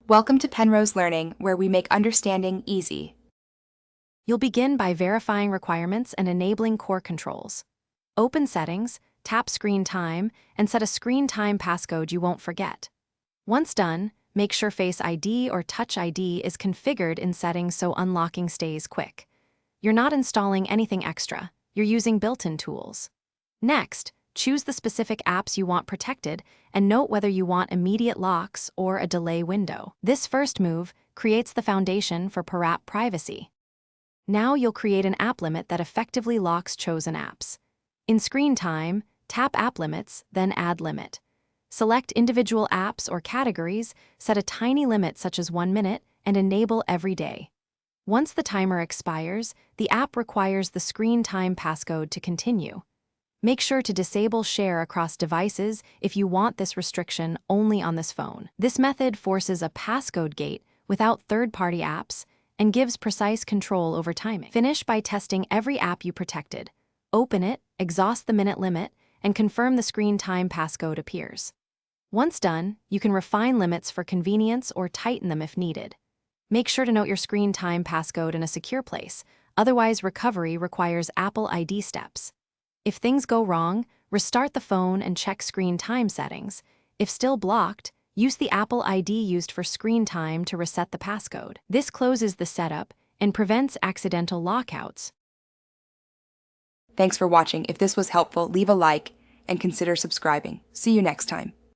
Welcome to Penrose Learning, where we make understanding easy. You'll begin by verifying requirements and enabling core controls. Open Settings, tap Screen Time, and set a screen time passcode you won't forget. Once done, make sure Face ID or Touch ID is configured in settings so unlocking stays quick. You're not installing anything extra, you're using built-in tools. Next, choose the specific apps you want protected and note whether you want immediate locks or a delay window. This first move creates the foundation for per-app privacy. Now you'll create an app limit that effectively locks chosen apps. In Screen Time, tap App Limits, then Add Limit. Select individual apps or categories, set a tiny limit such as 1 minute, and enable every day. Once the timer expires, the app requires the Screen Time passcode to continue. Make sure to disable share across devices if you want this restriction only on this phone. This method forces a passcode gate without third-party apps and gives precise control over timing. Finish by testing every app you protected. Open it, exhaust the minute limit, and confirm the Screen Time passcode appears. Once done, you can refine limits for convenience or tighten them if needed. Make sure to note your Screen Time passcode in a secure place, otherwise recovery requires Apple ID steps. If things go wrong, restart the phone and check Screen Time settings. If still blocked, use the Apple ID used for Screen Time to reset the passcode. This closes the setup and prevents accidental lockouts. Thanks for watching. If this was helpful, leave a like and consider subscribing. See you next time.